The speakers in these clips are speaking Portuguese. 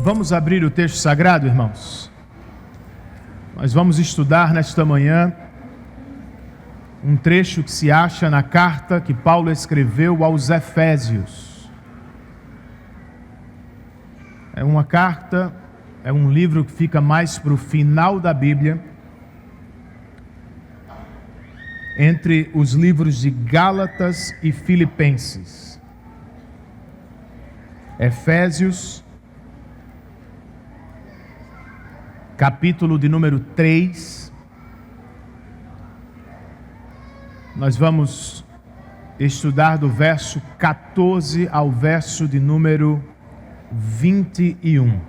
Vamos abrir o texto sagrado, irmãos. Nós vamos estudar nesta manhã um trecho que se acha na carta que Paulo escreveu aos Efésios. É uma carta, é um livro que fica mais para o final da Bíblia, entre os livros de Gálatas e Filipenses. Efésios, capítulo de número 3. Nós vamos estudar do verso 14 ao verso de número 21.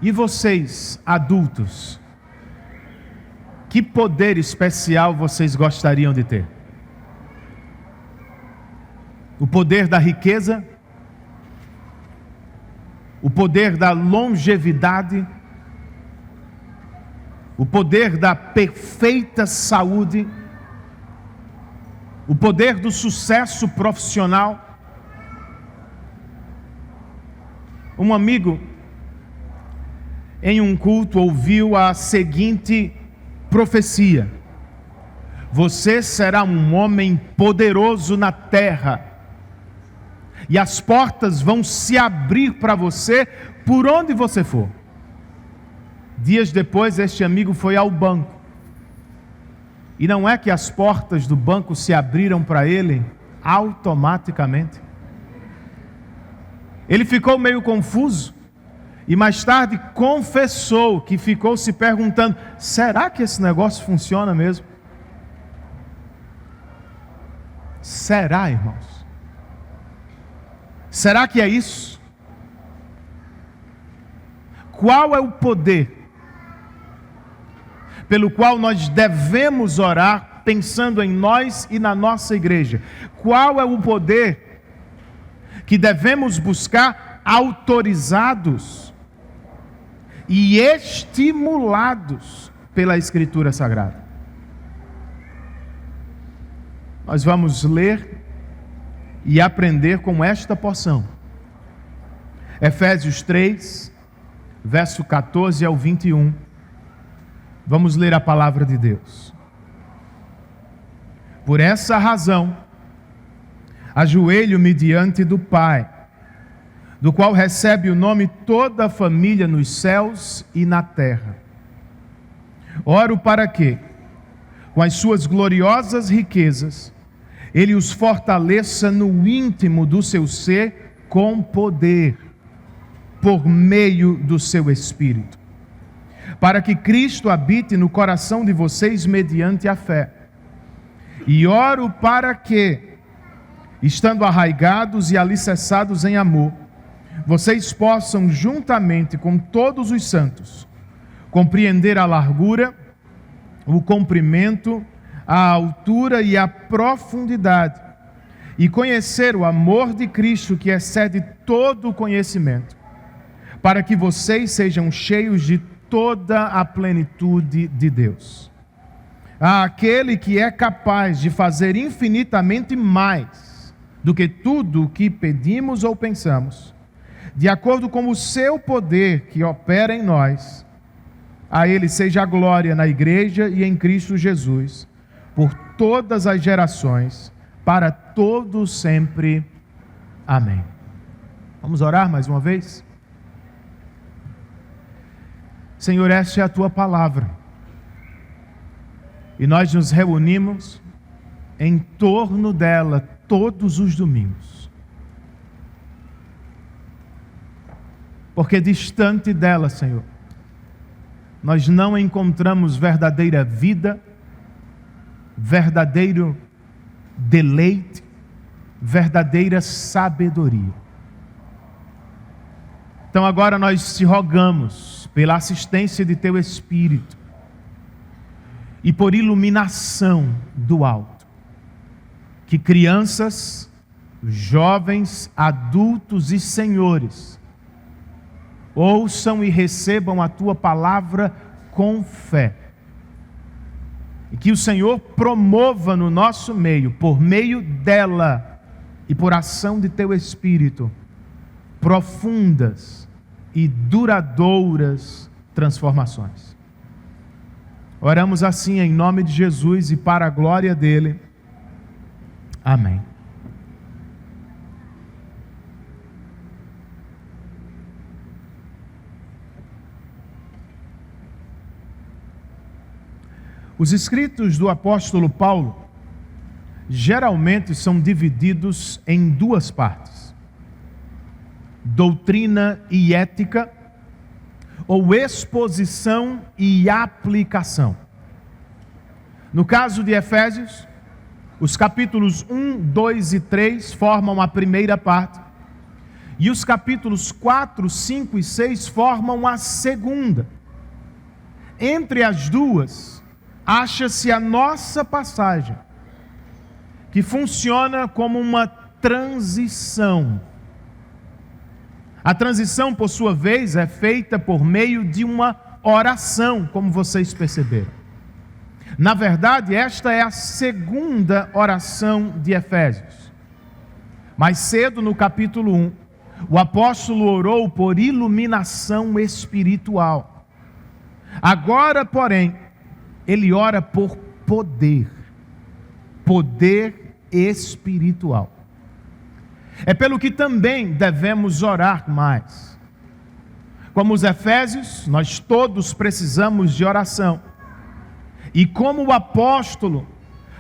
E vocês, adultos, que poder especial vocês gostariam de ter? O poder da riqueza? O poder da longevidade? O poder da perfeita saúde? O poder do sucesso profissional? Um amigo, em um culto, ouviu a seguinte profecia: você será um homem poderoso na terra, e as portas vão se abrir para você por onde você for. Dias depois, este amigo foi ao banco, e não é que as portas do banco se abriram para ele automaticamente. Ele ficou meio confuso, e mais tarde confessou que ficou se perguntando: será que esse negócio funciona mesmo? Será, irmãos? Será que é isso? Qual é o poder pelo qual nós devemos orar pensando em nós e na nossa igreja? Qual é o poder que devemos buscar autorizados e estimulados pela Escritura Sagrada? Nós vamos ler e aprender com esta porção. Efésios 3, verso 14 ao 21. Vamos ler a palavra de Deus. Por essa razão, ajoelho-me diante do Pai, do qual recebe o nome toda a família nos céus e na terra. Oro para que, com as suas gloriosas riquezas, Ele os fortaleça no íntimo do seu ser com poder, por meio do seu Espírito, para que Cristo habite no coração de vocês mediante a fé. E oro para que, estando arraigados e alicerçados em amor, vocês possam, juntamente com todos os santos, compreender a largura, o comprimento, a altura e a profundidade, e conhecer o amor de Cristo que excede todo o conhecimento, para que vocês sejam cheios de toda a plenitude de Deus. Aquele que é capaz de fazer infinitamente mais do que tudo o que pedimos ou pensamos, de acordo com o seu poder que opera em nós. A Ele seja a glória na igreja e em Cristo Jesus, por todas as gerações, para todos sempre. Amém. Vamos orar mais uma vez? Senhor, esta é a Tua palavra, e nós nos reunimos em torno dela todos os domingos, porque distante dela, Senhor, nós não encontramos verdadeira vida, verdadeiro deleite, verdadeira sabedoria. Então agora nós te rogamos pela assistência de Teu Espírito e por iluminação do alto, que crianças, jovens, adultos e senhores ouçam e recebam a Tua palavra com fé, que o Senhor promova no nosso meio, por meio dela e por ação de teu Espírito, profundas e duradouras transformações. Oramos assim em nome de Jesus e para a glória dele. Amém. Os escritos do apóstolo Paulo geralmente são divididos em duas partes: doutrina e ética, ou exposição e aplicação. No caso de Efésios, os capítulos 1, 2 e 3 formam a primeira parte, e os capítulos 4, 5 e 6 formam a segunda. Entre as duas, acha-se a nossa passagem, que funciona como uma transição. A transição, por sua vez, é feita por meio de uma oração, como vocês perceberam. Na verdade, esta é a segunda oração de Efésios. Mais cedo, no capítulo 1, o apóstolo orou por iluminação espiritual. Agora, porém, ele ora por poder espiritual. É pelo que também devemos orar mais. Como os Efésios, nós todos precisamos de oração. E como o apóstolo,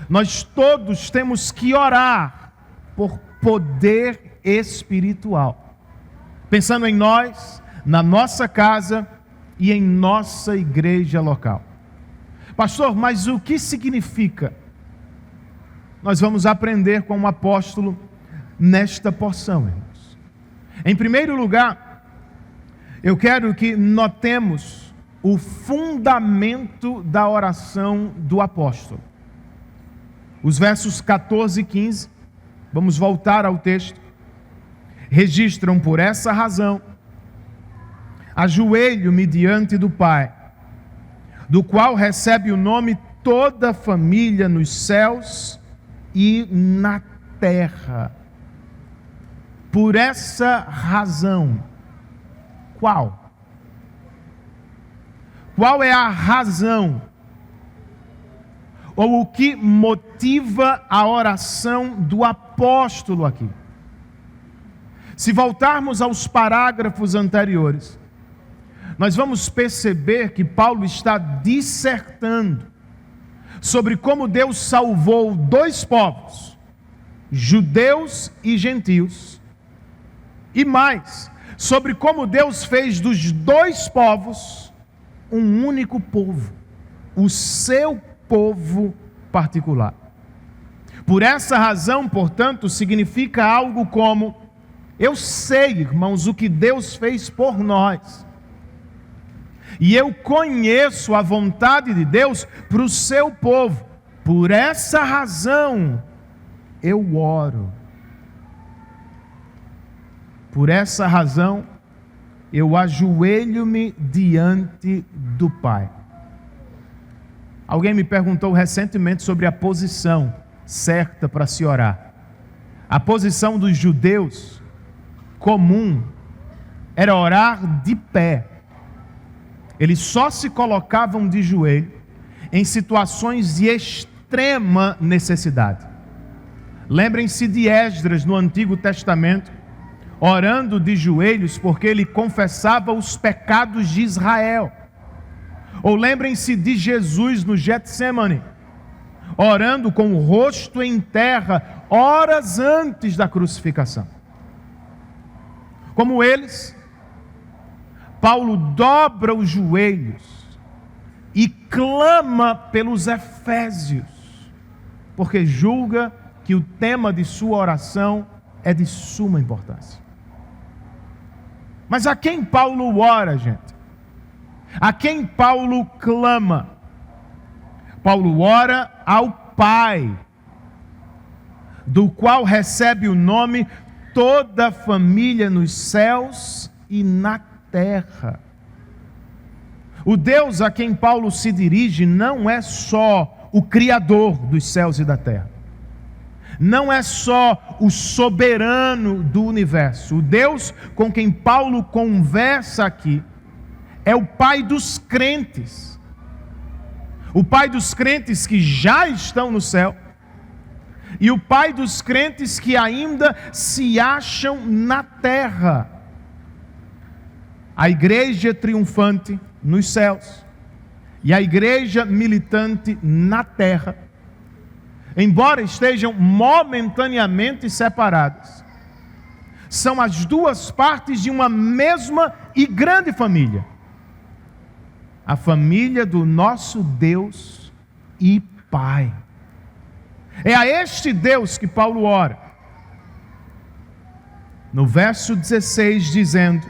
nós todos temos que orar por poder espiritual. Pensando em nós, na nossa casa e em nossa igreja local. Pastor, mas o que significa? Nós vamos aprender com o apóstolo nesta porção, irmãos. Em primeiro lugar, eu quero que notemos o fundamento da oração do apóstolo. Os versos 14 e 15, vamos voltar ao texto, registram: por essa razão, ajoelho-me diante do Pai, do qual recebe o nome toda a família nos céus e na terra. Por essa razão. Qual? Qual é a razão? Ou o que motiva a oração do apóstolo aqui? Se voltarmos aos parágrafos anteriores, nós vamos perceber que Paulo está dissertando sobre como Deus salvou dois povos, judeus e gentios, e mais, sobre como Deus fez dos dois povos um único povo, o seu povo particular. Por essa razão, portanto, significa algo como: eu sei, irmãos, o que Deus fez por nós. E eu conheço a vontade de Deus para o seu povo. Por essa razão, eu oro. Por essa razão, eu ajoelho-me diante do Pai. Alguém me perguntou recentemente sobre a posição certa para se orar. A posição dos judeus comum era orar de pé. Eles só se colocavam de joelho em situações de extrema necessidade. Lembrem-se de Esdras no Antigo Testamento, orando de joelhos porque ele confessava os pecados de Israel. Ou lembrem-se de Jesus no Getsemane, orando com o rosto em terra, horas antes da crucificação. Como eles, Paulo dobra os joelhos e clama pelos efésios, porque julga que o tema de sua oração é de suma importância. Mas a quem Paulo ora, gente? A quem Paulo clama? Paulo ora ao Pai, do qual recebe o nome toda a família nos céus e na terra. O Deus a quem Paulo se dirige não é só o Criador dos céus e da terra. Não é só o soberano do universo. O Deus com quem Paulo conversa aqui é o Pai dos crentes. O Pai dos crentes que já estão no céu e o Pai dos crentes que ainda se acham na terra. A igreja triunfante nos céus e a igreja militante na terra, embora estejam momentaneamente separadas, são as duas partes de uma mesma e grande família. A família do nosso Deus e Pai. É a este Deus que Paulo ora. No verso 16 dizendo: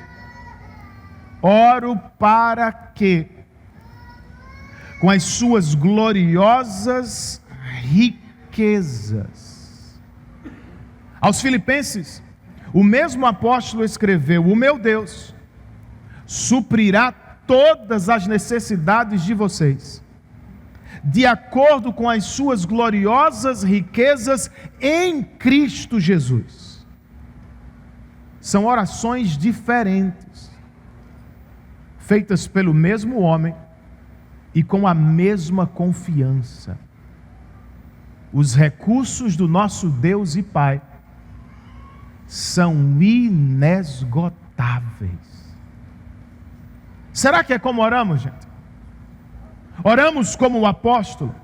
oro para que, com as suas gloriosas riquezas. Aos Filipenses, o mesmo apóstolo escreveu: o meu Deus suprirá todas as necessidades de vocês, de acordo com as suas gloriosas riquezas em Cristo Jesus. São orações diferentes, feitas pelo mesmo homem e com a mesma confiança. Os recursos do nosso Deus e Pai são inesgotáveis. Será que é como oramos, gente? Oramos como o apóstolo?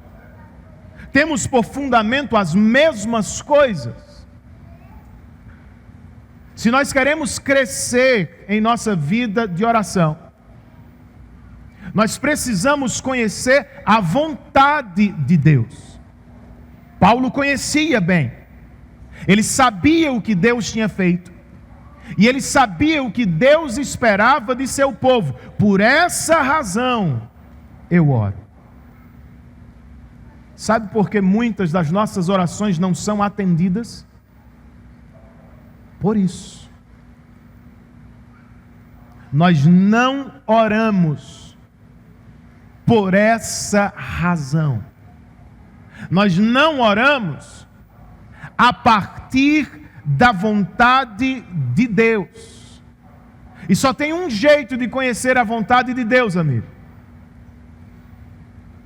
Temos por fundamento as mesmas coisas? Se nós queremos crescer em nossa vida de oração, nós precisamos conhecer a vontade de Deus. Paulo conhecia bem. Ele sabia o que Deus tinha feito. E ele sabia o que Deus esperava de seu povo. Por essa razão, eu oro. Sabe por que muitas das nossas orações não são atendidas? Por isso. Nós não oramos por essa razão. Nós não oramos a partir da vontade de Deus. E só tem um jeito de conhecer a vontade de Deus, amigo: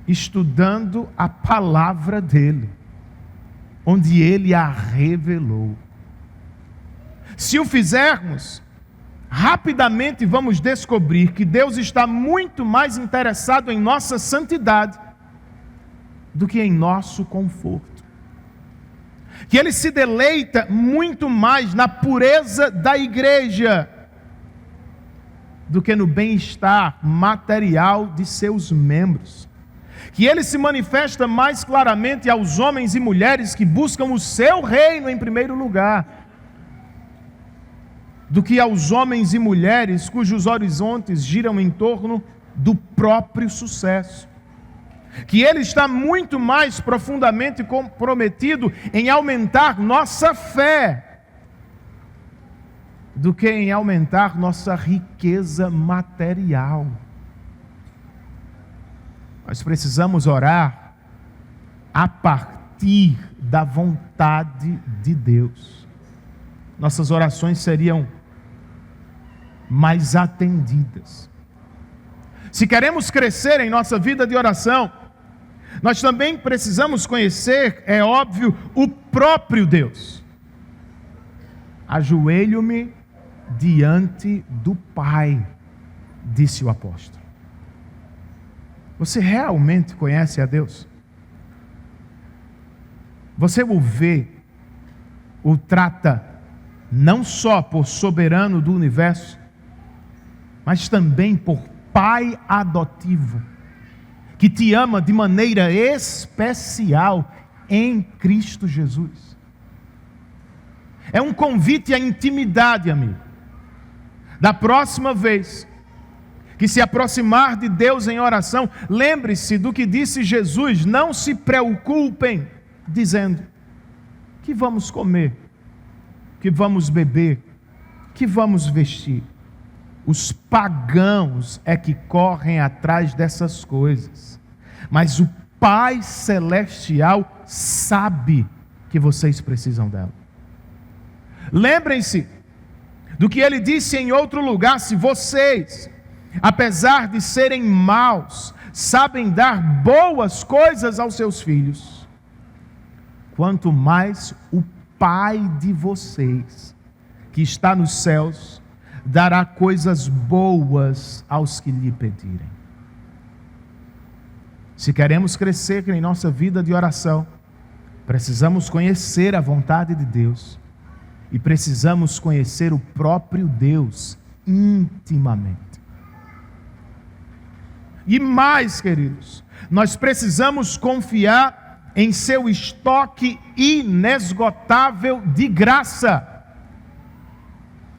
estudando a palavra dele, onde ele a revelou. Se o fizermos, rapidamente vamos descobrir que Deus está muito mais interessado em nossa santidade do que em nosso conforto. Que Ele se deleita muito mais na pureza da igreja do que no bem-estar material de seus membros. Que Ele se manifesta mais claramente aos homens e mulheres que buscam o seu reino em primeiro lugar, do que aos homens e mulheres cujos horizontes giram em torno do próprio sucesso. Que Ele está muito mais profundamente comprometido em aumentar nossa fé do que em aumentar nossa riqueza material. Nós precisamos orar a partir da vontade de Deus. Nossas orações seriam mais atendidas. Se queremos crescer em nossa vida de oração, nós também precisamos conhecer, é óbvio, o próprio Deus. Ajoelho-me diante do Pai, disse o apóstolo. Você realmente conhece a Deus? Você o vê, o trata não só por soberano do universo, mas também por Pai adotivo, que te ama de maneira especial em Cristo Jesus. É um convite à intimidade, amigo. Da próxima vez que se aproximar de Deus em oração, lembre-se do que disse Jesus: não se preocupem, dizendo: que vamos comer, que vamos beber, que vamos vestir. Os pagãos é que correm atrás dessas coisas, mas o Pai Celestial sabe que vocês precisam dela. Lembrem-se do que ele disse em outro lugar: se vocês, apesar de serem maus, sabem dar boas coisas aos seus filhos, quanto mais o Pai de vocês, que está nos céus, dará coisas boas aos que lhe pedirem. Se queremos crescer em nossa vida de oração, precisamos conhecer a vontade de Deus e precisamos conhecer o próprio Deus intimamente. E mais, queridos, nós precisamos confiar em seu estoque inesgotável de graça.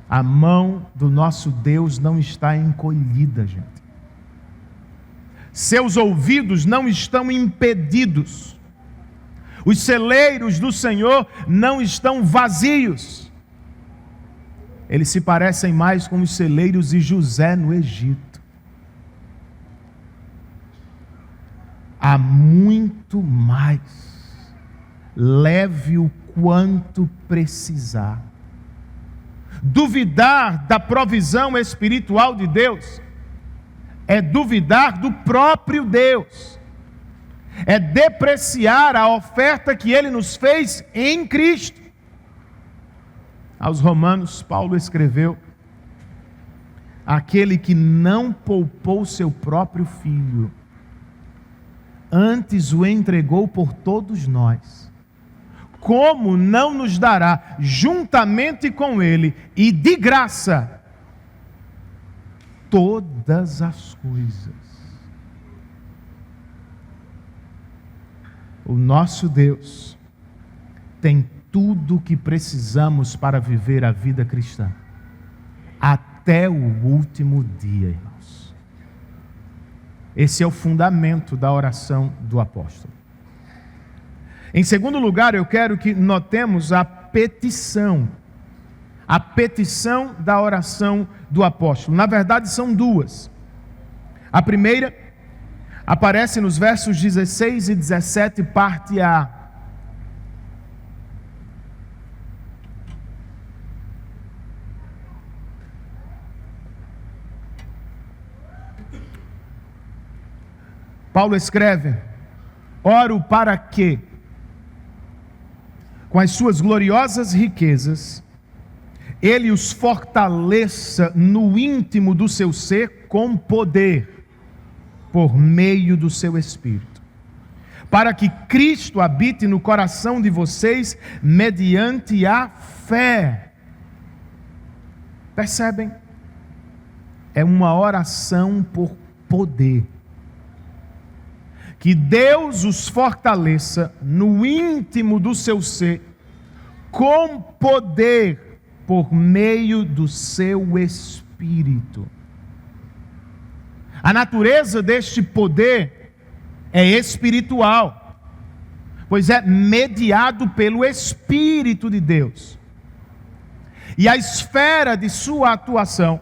A mão do nosso Deus não está encolhida, gente. Seus ouvidos não estão impedidos. Os celeiros do Senhor não estão vazios. Eles se parecem mais com os celeiros de José no Egito. Há muito mais. Leve o quanto precisar. Duvidar da provisão espiritual de Deus é duvidar do próprio Deus. É depreciar a oferta que Ele nos fez em Cristo. Aos Romanos, Paulo escreveu: aquele que não poupou seu próprio filho, antes o entregou por todos nós, como não nos dará juntamente com Ele e de graça todas as coisas? O nosso Deus tem tudo o que precisamos para viver a vida cristã, até o último dia, irmãos. Esse é o fundamento da oração do apóstolo. Em segundo lugar, eu quero que notemos a petição da oração do apóstolo. Na verdade, são duas. A primeira aparece nos versos 16 e 17, parte A. Paulo escreve: oro para que, com as suas gloriosas riquezas, Ele os fortaleça no íntimo do seu ser com poder, por meio do seu Espírito, para que Cristo habite no coração de vocês mediante a fé. Percebem? É uma oração por poder. Que Deus os fortaleça no íntimo do seu ser com poder por meio do seu Espírito. A natureza deste poder é espiritual, pois é mediado pelo Espírito de Deus. E a esfera de sua atuação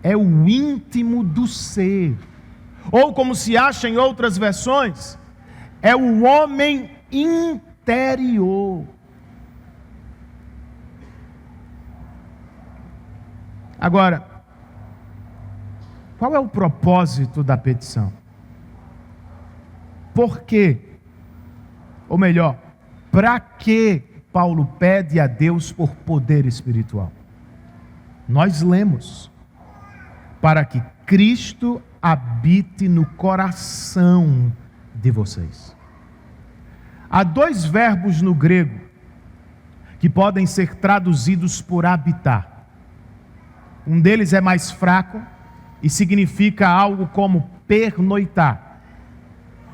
é o íntimo do ser, ou como se acha em outras versões, é o homem interior. Agora, qual é o propósito da petição? Por quê? Ou melhor, para que Paulo pede a Deus por poder espiritual? Nós lemos: para que Cristo habite no coração de vocês. Há dois verbos no grego que podem ser traduzidos por habitar. Um deles é mais fraco e significa algo como pernoitar.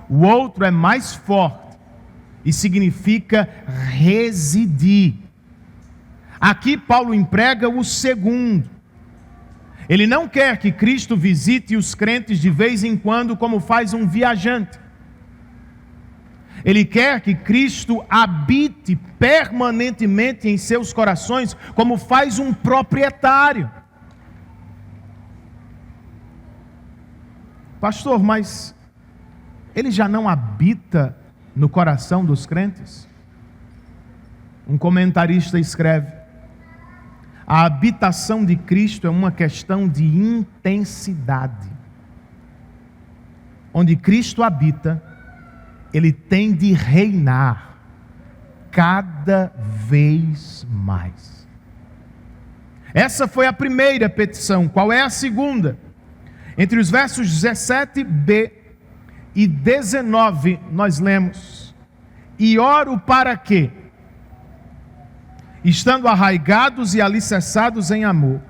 O outro é mais forte e significa residir. Aqui Paulo emprega o segundo. Ele não quer que Cristo visite os crentes de vez em quando como faz um viajante. Ele quer que Cristo habite permanentemente em seus corações como faz um proprietário. Pastor, mas ele já não habita no coração dos crentes? Um comentarista escreve: a habitação de Cristo é uma questão de intensidade. Onde Cristo habita, Ele tem de reinar cada vez mais. Essa foi a primeira petição. Qual é a segunda? Entre os versos 17b e 19, nós lemos: e oro para que, estando arraigados e alicerçados em amor,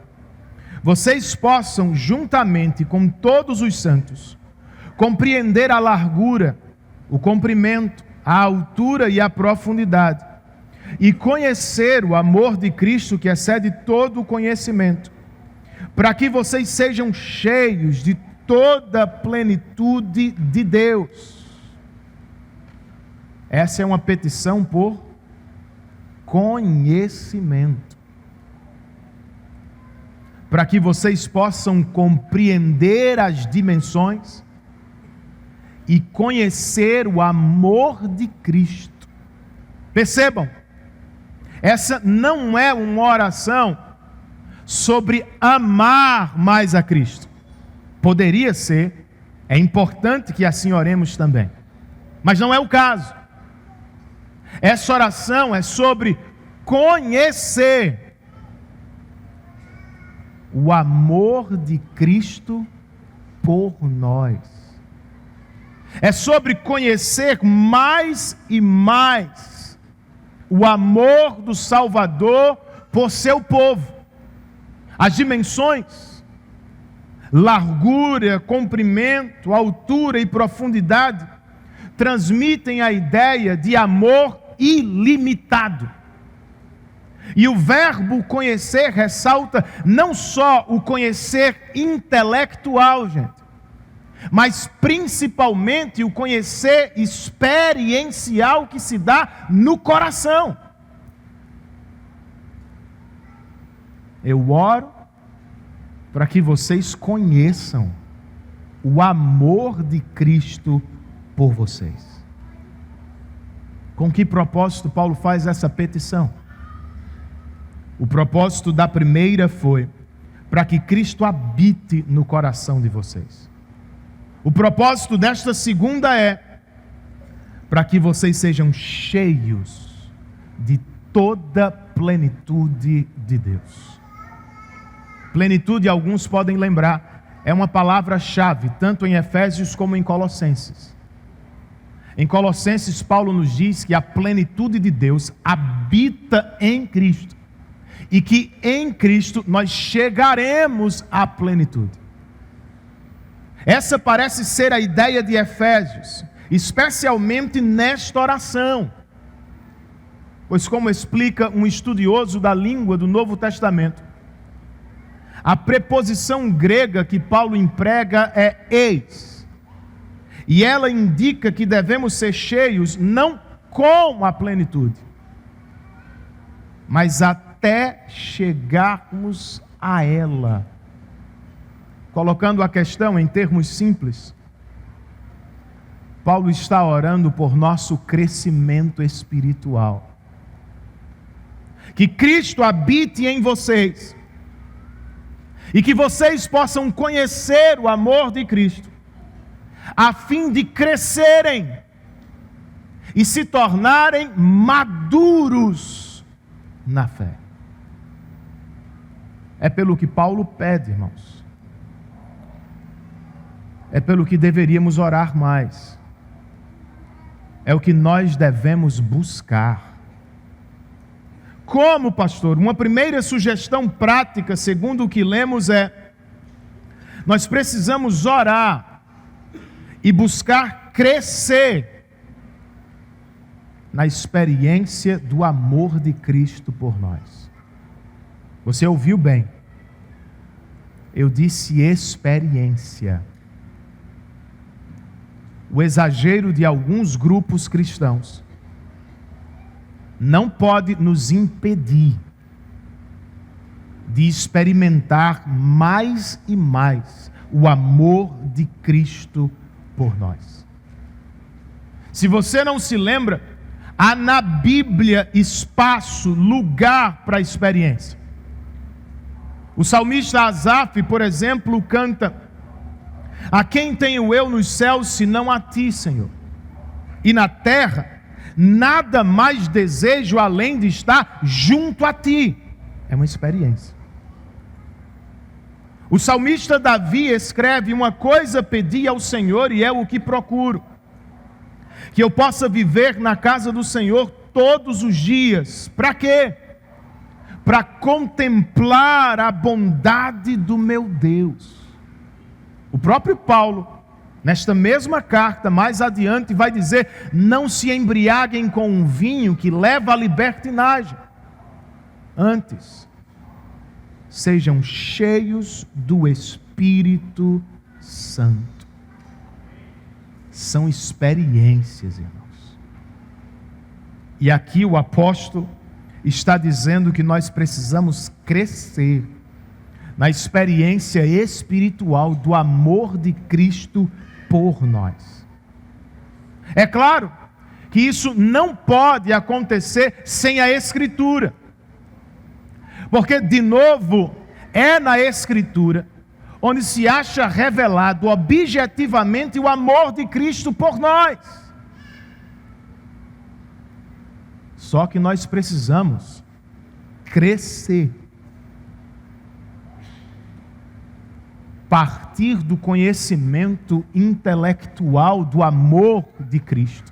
vocês possam, juntamente com todos os santos, compreender a largura, o comprimento, a altura e a profundidade, e conhecer o amor de Cristo que excede todo o conhecimento, para que vocês sejam cheios de toda a plenitude de Deus. Essa é uma petição por conhecimento. Para que vocês possam compreender as dimensões e conhecer o amor de Cristo. Percebam, essa não é uma oração sobre amar mais a Cristo. Poderia ser, é importante que assim oremos também, mas não é o caso. Essa oração é sobre conhecer o amor de Cristo por nós. É sobre conhecer mais e mais o amor do Salvador por seu povo. As dimensões, largura, comprimento, altura e profundidade, transmitem a ideia de amor ilimitado. E o verbo conhecer ressalta não só o conhecer intelectual, gente, mas principalmente o conhecer experiencial que se dá no coração. Eu oro para que vocês conheçam o amor de Cristo por vocês. Com que propósito Paulo faz essa petição? O propósito da primeira foi para que Cristo habite no coração de vocês. O propósito desta segunda é para que vocês sejam cheios de toda a plenitude de Deus. Plenitude, alguns podem lembrar, é uma palavra-chave, tanto em Efésios como em Colossenses. Em Colossenses, Paulo nos diz que a plenitude de Deus habita em Cristo, e que em Cristo nós chegaremos à plenitude. Essa parece ser a ideia de Efésios, especialmente nesta oração. Pois, como explica um estudioso da língua do Novo Testamento, a preposição grega que Paulo emprega é eis, e ela indica que devemos ser cheios não com a plenitude, mas até chegarmos a ela. Colocando a questão em termos simples, Paulo está orando por nosso crescimento espiritual. Que Cristo habite em vocês, e que vocês possam conhecer o amor de Cristo, a fim de crescerem e se tornarem maduros na fé. É pelo que Paulo pede, irmãos. É pelo que deveríamos orar mais. É o que nós devemos buscar. Como, pastor? Uma primeira sugestão prática, segundo o que lemos, é: nós precisamos orar e buscar crescer na experiência do amor de Cristo por nós. Você ouviu bem? Eu disse experiência. O exagero de alguns grupos cristãos não pode nos impedir de experimentar mais e mais o amor de Cristo por nós. Se você não se lembra, há na Bíblia espaço, lugar para a experiência. O salmista Asaf, por exemplo, canta: a quem tenho eu nos céus senão a ti, Senhor? E na terra, nada mais desejo além de estar junto a ti. É uma experiência. O salmista Davi escreve: uma coisa pedi ao Senhor e é o que procuro, que eu possa viver na casa do Senhor todos os dias. Para quê? Para contemplar a bondade do meu Deus. O próprio Paulo, nesta mesma carta, mais adiante, vai dizer: não se embriaguem com um vinho que leva à libertinagem. Antes, sejam cheios do Espírito Santo. São experiências, irmãos. E aqui o apóstolo está dizendo que nós precisamos crescer na experiência espiritual do amor de Cristo por nós. É claro que isso não pode acontecer sem a Escritura, porque, de novo, é na Escritura onde se acha revelado objetivamente o amor de Cristo por nós. Só que nós precisamos crescer, partir do conhecimento intelectual do amor de Cristo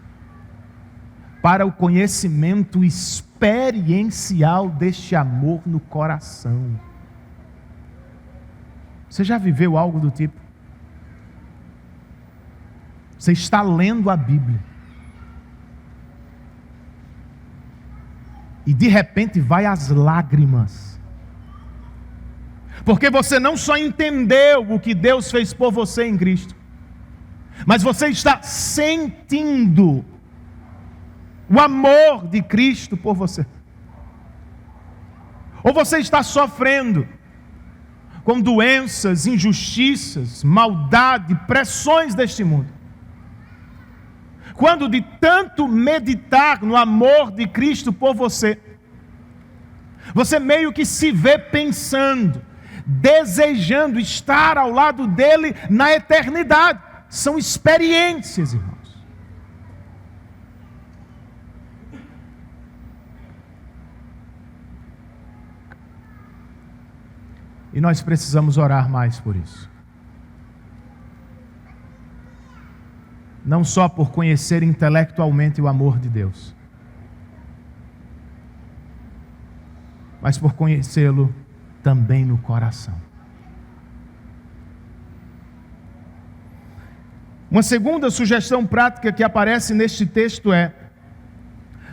para o conhecimento experiencial deste amor no coração. Você já viveu algo do tipo? Você está lendo a Bíblia e de repente vai às lágrimas, porque você não só entendeu o que Deus fez por você em Cristo, mas você está sentindo o amor de Cristo por você. Ou você está sofrendo com doenças, injustiças, maldade, pressões deste mundo. Quando de tanto meditar no amor de Cristo por você, você meio que se vê pensando, desejando estar ao lado dele na eternidade. São experiências, irmãos. E nós precisamos orar mais por isso. Não só por conhecer intelectualmente o amor de Deus, mas por conhecê-lo também no coração. Uma segunda sugestão prática que aparece neste texto é: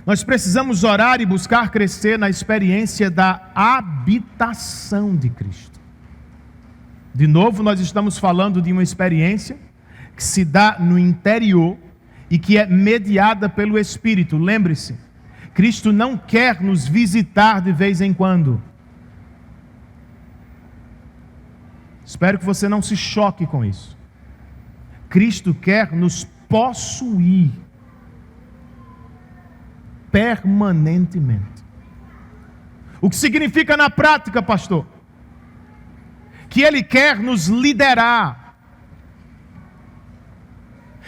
nós precisamos orar e buscar crescer na experiência da habitação de Cristo. De novo, nós estamos falando de uma experiência que se dá no interior e que é mediada pelo Espírito. Lembre-se, Cristo não quer nos visitar de vez em quando. Espero que você não se choque com isso. Cristo quer nos possuir permanentemente. O que significa na prática, pastor? Que Ele quer nos liderar,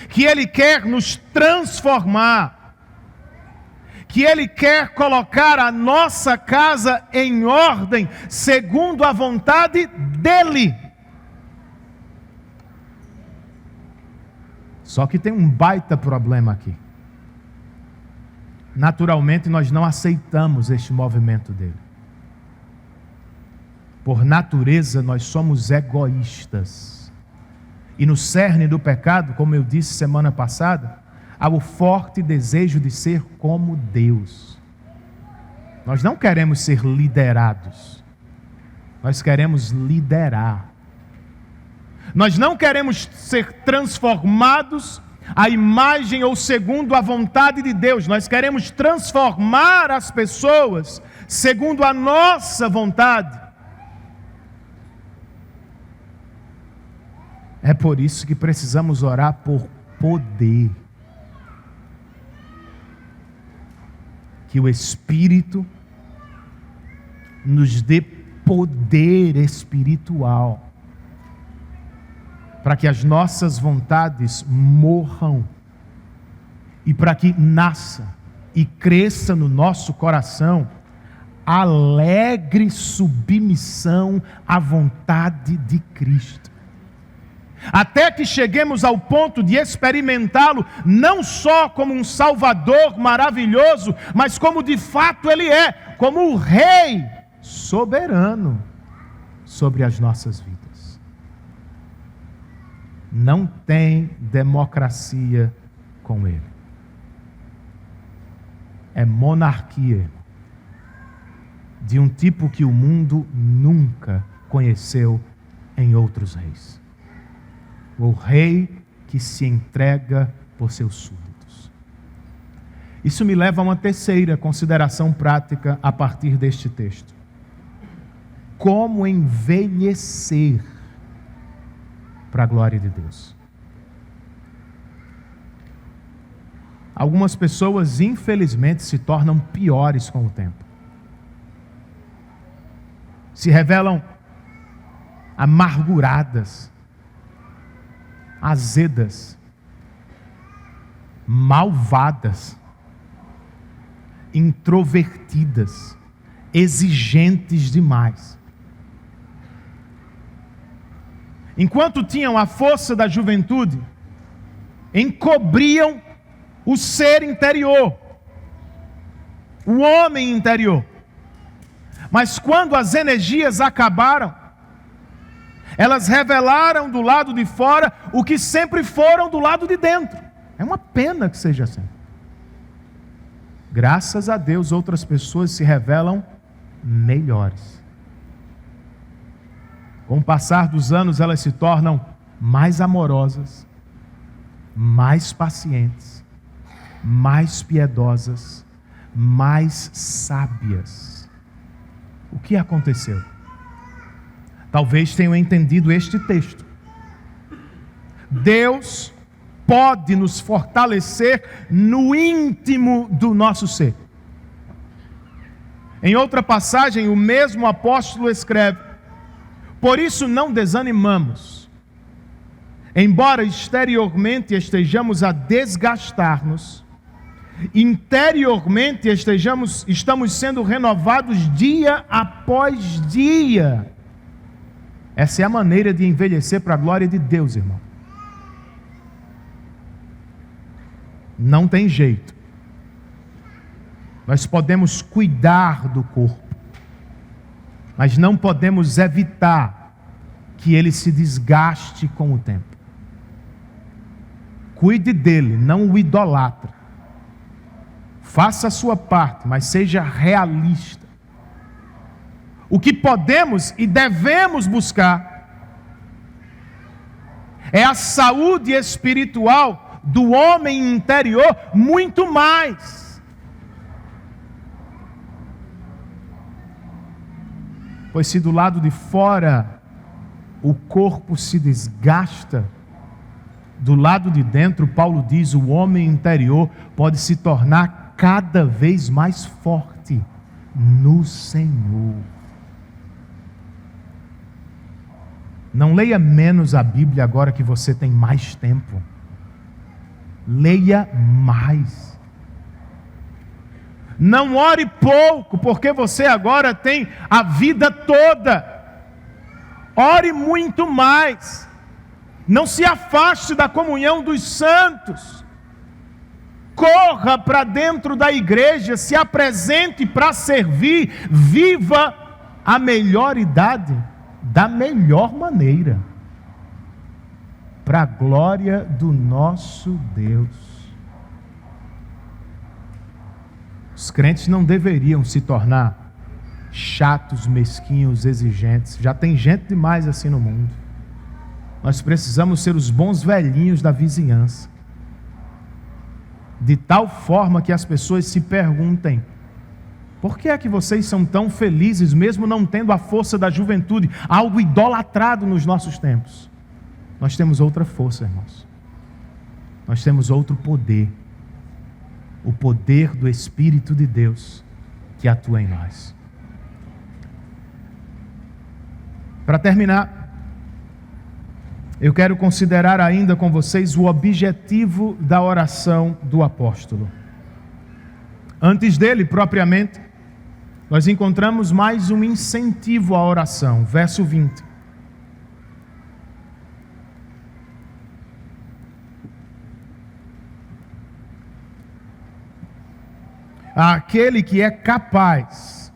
que Ele quer nos transformar, que Ele quer colocar a nossa casa em ordem, segundo a vontade dEle. Só que tem um baita problema aqui. Naturalmente, nós não aceitamos este movimento dEle. Por natureza, nós somos egoístas. E no cerne do pecado, como eu disse semana passada, há o forte desejo de ser como Deus. Nós não queremos ser liderados. Nós queremos liderar. Nós não queremos ser transformados à imagem ou segundo a vontade de Deus. Nós queremos transformar as pessoas segundo a nossa vontade. É por isso que precisamos orar por poder. Que o Espírito nos dê poder espiritual, para que as nossas vontades morram e para que nasça e cresça no nosso coração alegre submissão à vontade de Cristo. Até que cheguemos ao ponto de experimentá-lo não só como um Salvador maravilhoso, mas como de fato Ele é, como o Rei soberano sobre as nossas vidas. Não tem democracia com Ele. É monarquia, de um tipo que o mundo nunca conheceu em outros reis. O rei que se entrega por seus súditos. Isso me leva a uma terceira consideração prática a partir deste texto. Como envelhecer para a glória de Deus. Algumas pessoas, infelizmente, se tornam piores com o tempo. Se revelam amarguradas, azedas, malvadas, introvertidas, exigentes demais. Enquanto tinham a força da juventude, encobriam o ser interior, o homem interior. Mas quando as energias acabaram, elas revelaram do lado de fora o que sempre foram do lado de dentro. É uma pena que seja assim. Graças a Deus, outras pessoas se revelam melhores. Com o passar dos anos, elas se tornam mais amorosas, mais pacientes, mais piedosas, mais sábias. O que aconteceu? Talvez tenham entendido este texto. Deus pode nos fortalecer no íntimo do nosso ser. Em outra passagem, o mesmo apóstolo escreve: por isso não desanimamos. Embora exteriormente estejamos a desgastar-nos, interiormente estamos sendo renovados dia após dia. Essa é a maneira de envelhecer para a glória de Deus, irmão. Não tem jeito. Nós podemos cuidar do corpo, mas não podemos evitar que ele se desgaste com o tempo. Cuide dele, não o idolatre. Faça a sua parte, mas seja realista. O que podemos e devemos buscar é a saúde espiritual do homem interior muito mais. Pois se do lado de fora o corpo se desgasta, do lado de dentro, Paulo diz, o homem interior pode se tornar cada vez mais forte no Senhor. Não leia menos a Bíblia agora que você tem mais tempo. Leia mais. Não ore pouco, porque você agora tem a vida toda. Ore muito mais. Não se afaste da comunhão dos santos. Corra para dentro da igreja, se apresente para servir, viva a melhor idade da melhor maneira, para a glória do nosso Deus. Os crentes não deveriam se tornar chatos, mesquinhos, exigentes. Já tem gente demais assim no mundo. Nós precisamos ser os bons velhinhos da vizinhança, de tal forma que as pessoas se perguntem: por que é que vocês são tão felizes, mesmo não tendo a força da juventude, algo idolatrado nos nossos tempos? Nós temos outra força, irmãos. Nós temos outro poder. O poder do Espírito de Deus que atua em nós. Para terminar, eu quero considerar ainda com vocês o objetivo da oração do apóstolo. Antes dele, propriamente, nós encontramos mais um incentivo à oração. Verso 20. Aquele que é capaz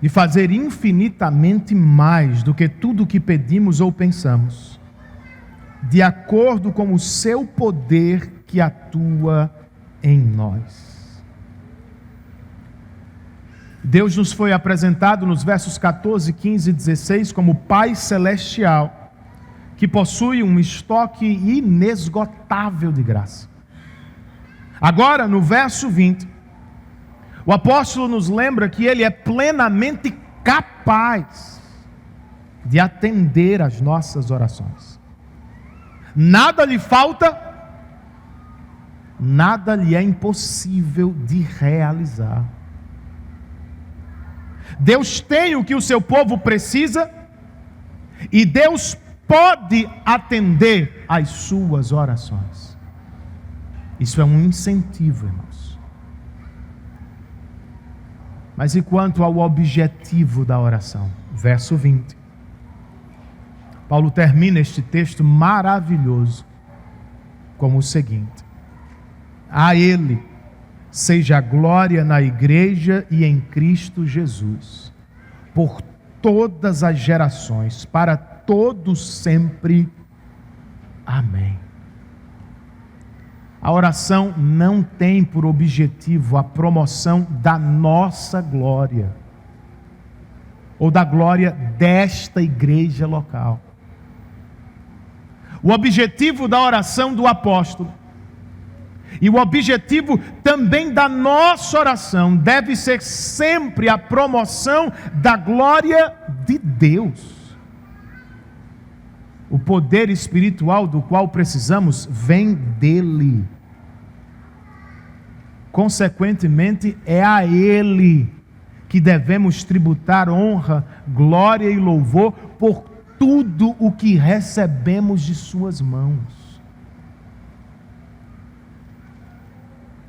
de fazer infinitamente mais do que tudo o que pedimos ou pensamos, de acordo com o seu poder que atua em nós. Deus nos foi apresentado nos versos 14, 15 e 16 como Pai Celestial, que possui um estoque inesgotável de graça. Agora, no verso 20, o apóstolo nos lembra que ele é plenamente capaz de atender às nossas orações. Nada lhe falta, nada lhe é impossível de realizar. Deus tem o que o seu povo precisa e Deus pode atender às suas orações. Isso é um incentivo, irmãos. Mas e quanto ao objetivo da oração? Verso 20. Paulo termina este texto maravilhoso como o seguinte: a Ele seja a glória na igreja e em Cristo Jesus, por todas as gerações, para todos sempre. Amém. A oração não tem por objetivo a promoção da nossa glória, ou da glória desta igreja local. O objetivo da oração do apóstolo, e o objetivo também da nossa oração, deve ser sempre a promoção da glória de Deus. O poder espiritual do qual precisamos vem dele. Consequentemente, é a Ele que devemos tributar honra, glória e louvor por tudo o que recebemos de suas mãos.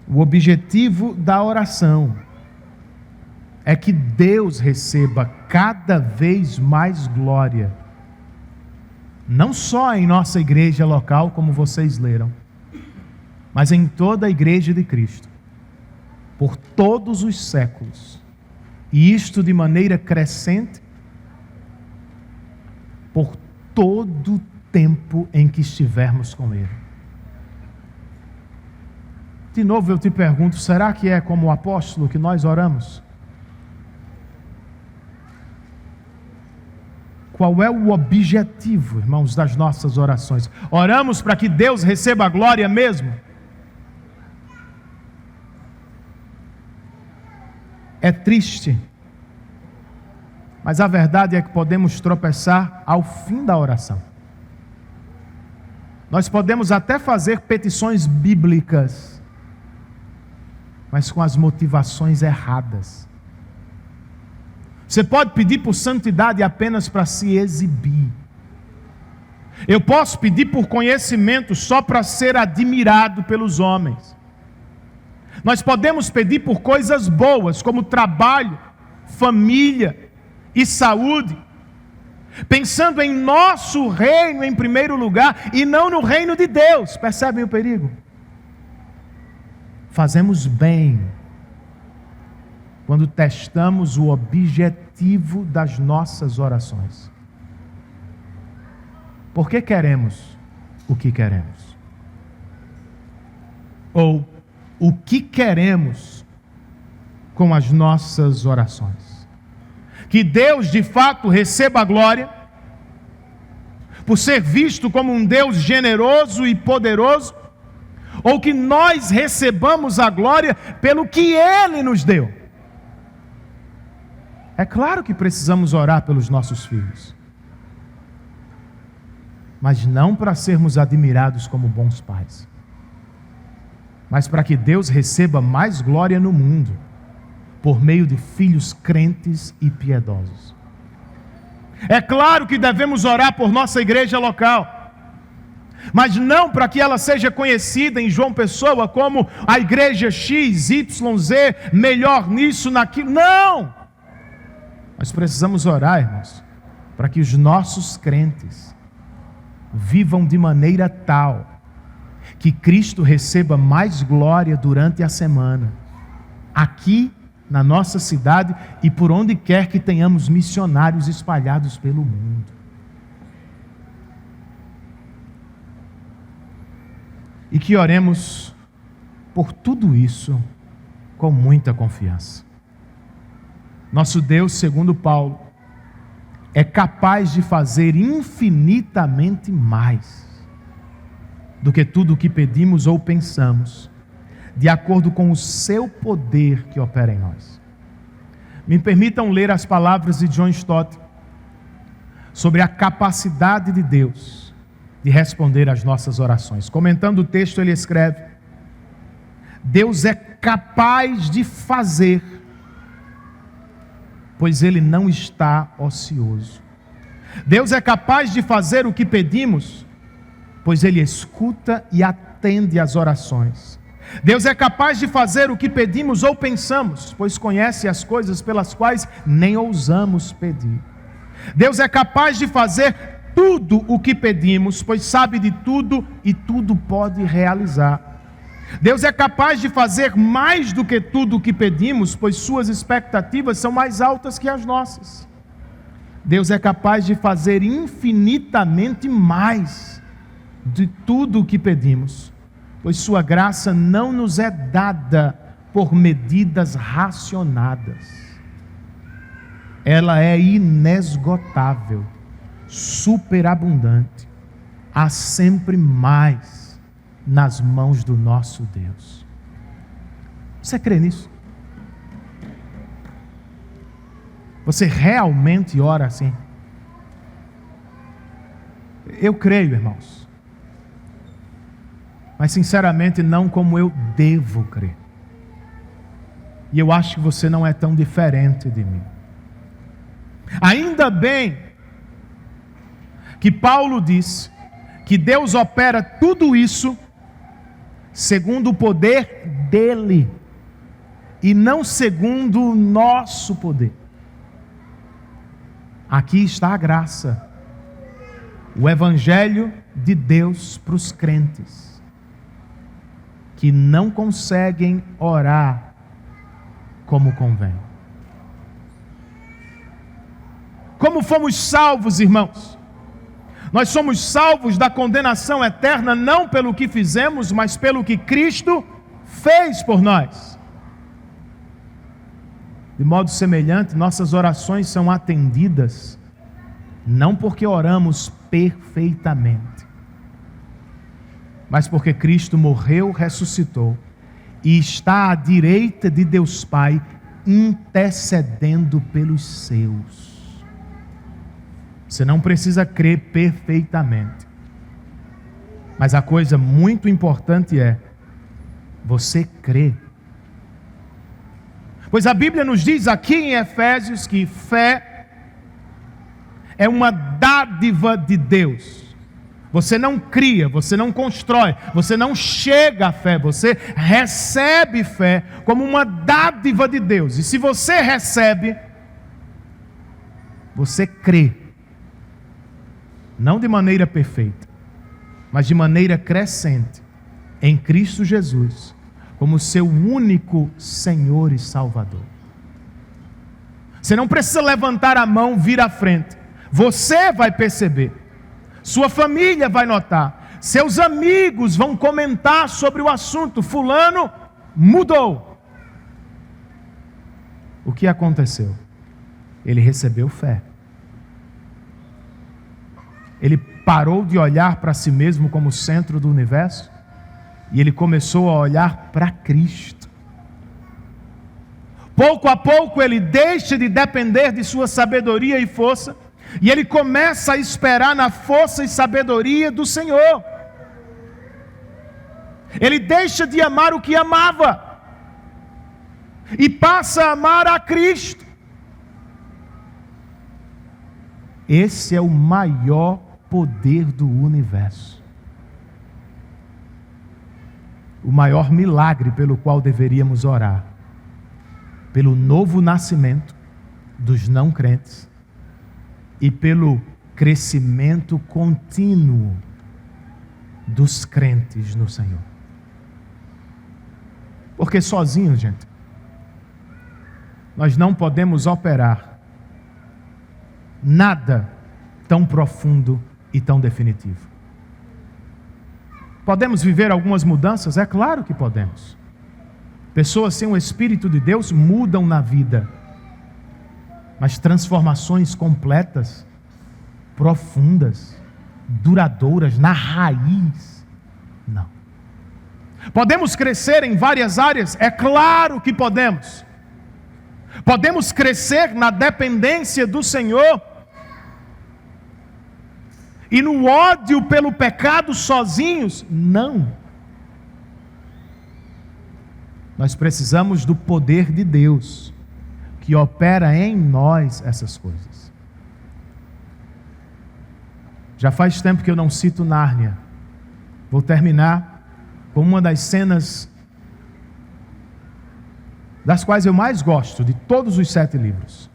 O objetivo da oração é que Deus receba cada vez mais glória, não só em nossa igreja local, como vocês leram, mas em toda a igreja de Cristo, por todos os séculos, e isto de maneira crescente, por todo o tempo em que estivermos com Ele. De novo eu te pergunto, será que é como o apóstolo que nós oramos? Qual é o objetivo, irmãos, das nossas orações? Oramos para que Deus receba a glória mesmo? É triste, mas a verdade é que podemos tropeçar ao fim da oração. Nós podemos até fazer petições bíblicas, mas com as motivações erradas. Você pode pedir por santidade apenas para se exibir. Eu posso pedir por conhecimento só para ser admirado pelos homens. Nós podemos pedir por coisas boas, como trabalho, família e saúde, pensando em nosso reino em primeiro lugar e não no reino de Deus. Percebem o perigo? Fazemos bem quando testamos o objetivo das nossas orações. Por que queremos o que queremos? Ou o que queremos com as nossas orações? Que Deus de fato receba a glória, por ser visto como um Deus generoso e poderoso, ou que nós recebamos a glória pelo que Ele nos deu? É claro que precisamos orar pelos nossos filhos. mas não para sermos admirados como bons pais, mas para que Deus receba mais glória no mundo, por meio de filhos crentes e piedosos. É claro que devemos orar por nossa igreja local, mas não para que ela seja conhecida em João Pessoa como a igreja X, Y, Z, melhor nisso, naquilo. Não! Nós precisamos orar, irmãos, para que os nossos crentes vivam de maneira tal que Cristo receba mais glória durante a semana, aqui na nossa cidade e por onde quer que tenhamos missionários espalhados pelo mundo. E que oremos por tudo isso com muita confiança. Nosso Deus, segundo Paulo, é capaz de fazer infinitamente mais do que tudo o que pedimos ou pensamos, de acordo com o seu poder que opera em nós. Me permitam ler as palavras de John Stott sobre a capacidade de Deus de responder às nossas orações. Comentando o texto, ele escreve: Deus é capaz de fazer, pois Ele não está ocioso. Deus é capaz de fazer o que pedimos, pois Ele escuta e atende às orações. Deus é capaz de fazer o que pedimos ou pensamos, pois conhece as coisas pelas quais nem ousamos pedir. Deus é capaz de fazer tudo o que pedimos, pois sabe de tudo e tudo pode realizar. Deus é capaz de fazer mais do que tudo o que pedimos, pois suas expectativas são mais altas que as nossas. Deus é capaz de fazer infinitamente mais de tudo o que pedimos, pois sua graça não nos é dada por medidas racionadas. Ela é inesgotável, superabundante, há sempre mais nas mãos do nosso Deus. Você crê nisso? Você realmente ora assim? Eu creio, irmãos, mas sinceramente não como eu devo crer. E eu acho que você não é tão diferente de mim. Ainda bem que Paulo diz que Deus opera tudo isso segundo o poder dele e não segundo o nosso poder. Aqui está a graça, o evangelho de Deus para os crentes que não conseguem orar como convém. Como fomos salvos, irmãos? Nós somos salvos da condenação eterna não pelo que fizemos, mas pelo que Cristo fez por nós. De modo semelhante, nossas orações são atendidas não porque oramos perfeitamente, mas porque Cristo morreu, ressuscitou e está à direita de Deus Pai, intercedendo pelos seus. Você não precisa crer perfeitamente, mas a coisa muito importante é você crer. Pois a Bíblia nos diz aqui em Efésios que fé é uma dádiva de Deus. Você não cria, você não constrói, você não chega à fé, você recebe fé como uma dádiva de Deus. E se você recebe, você crê. Não de maneira perfeita, mas de maneira crescente em Cristo Jesus, como seu único Senhor e Salvador. Você não precisa levantar a mão, vir à frente. Você vai perceber, sua família vai notar, seus amigos vão comentar sobre o assunto. Fulano mudou. O que aconteceu? Ele recebeu fé. Ele parou de olhar para si mesmo como centro do universo e ele começou a olhar para Cristo. Pouco a pouco ele deixa de depender de sua sabedoria e força E ele começa a esperar na força e sabedoria do Senhor. Ele deixa de amar o que amava e passa a amar a Cristo. Esse é o maior poder do universo. O maior milagre pelo qual deveríamos orar. Pelo novo nascimento dos não crentes e pelo crescimento contínuo dos crentes no Senhor. Porque sozinhos, gente, nós não podemos operar nada tão profundo e tão definitivo. Podemos viver algumas mudanças? É claro que podemos. Pessoas sem o Espírito de Deus mudam na vida. Mas transformações completas, profundas, duradouras, na raiz, não. Podemos crescer em várias áreas? É claro que podemos. Podemos crescer na dependência do Senhor. E no ódio pelo pecado sozinhos? Não. Nós precisamos do poder de Deus, que opera em nós essas coisas. Já faz tempo que eu não cito Nárnia. Vou terminar com uma das cenas das quais eu mais gosto de todos os 7 livros.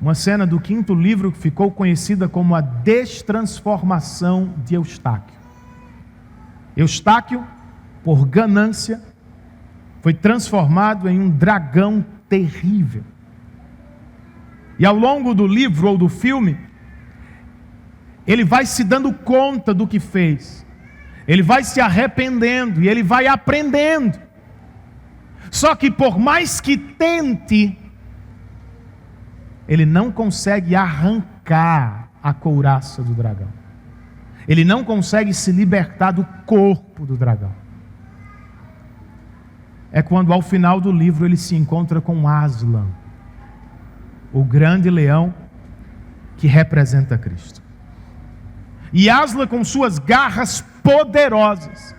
Uma cena do 5º livro que ficou conhecida como a destransformação de Eustáquio. Eustáquio, por ganância, foi transformado em um dragão terrível. E ao longo do livro ou do filme, ele vai se dando conta do que fez. Ele vai se arrependendo e ele vai aprendendo. Só que por mais que tente, ele não consegue arrancar a couraça do dragão. Ele não consegue se libertar do corpo do dragão. É quando ao final do livro ele se encontra com Aslan, o grande leão que representa Cristo. E Aslan, com suas garras poderosas,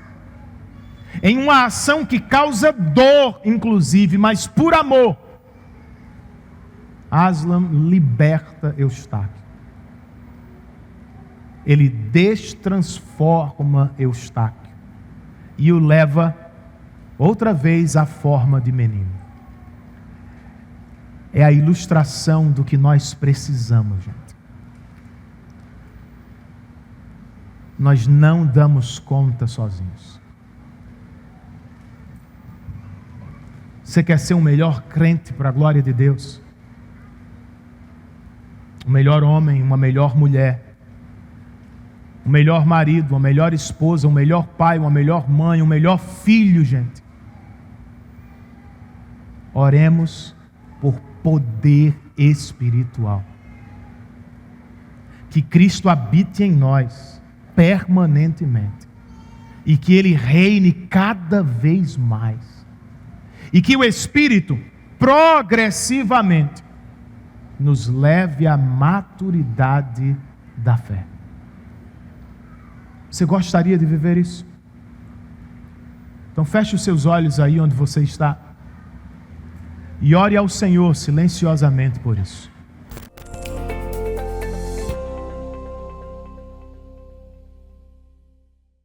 em uma ação que causa dor, inclusive, mas por amor, Aslan liberta Eustáquio. Ele destransforma Eustáquio e o leva outra vez à forma de menino. É a ilustração do que nós precisamos, gente. Nós não damos conta sozinhos. Você quer ser um melhor crente para a glória de Deus? Um melhor homem, uma melhor mulher, um melhor marido, uma melhor esposa, um melhor pai, uma melhor mãe, um melhor filho, gente. Oremos por poder espiritual. Que Cristo habite em nós permanentemente e que Ele reine cada vez mais. E que o Espírito progressivamente nos leve à maturidade da fé. Você gostaria de viver isso? Então feche os seus olhos aí onde você está e ore ao Senhor silenciosamente por isso.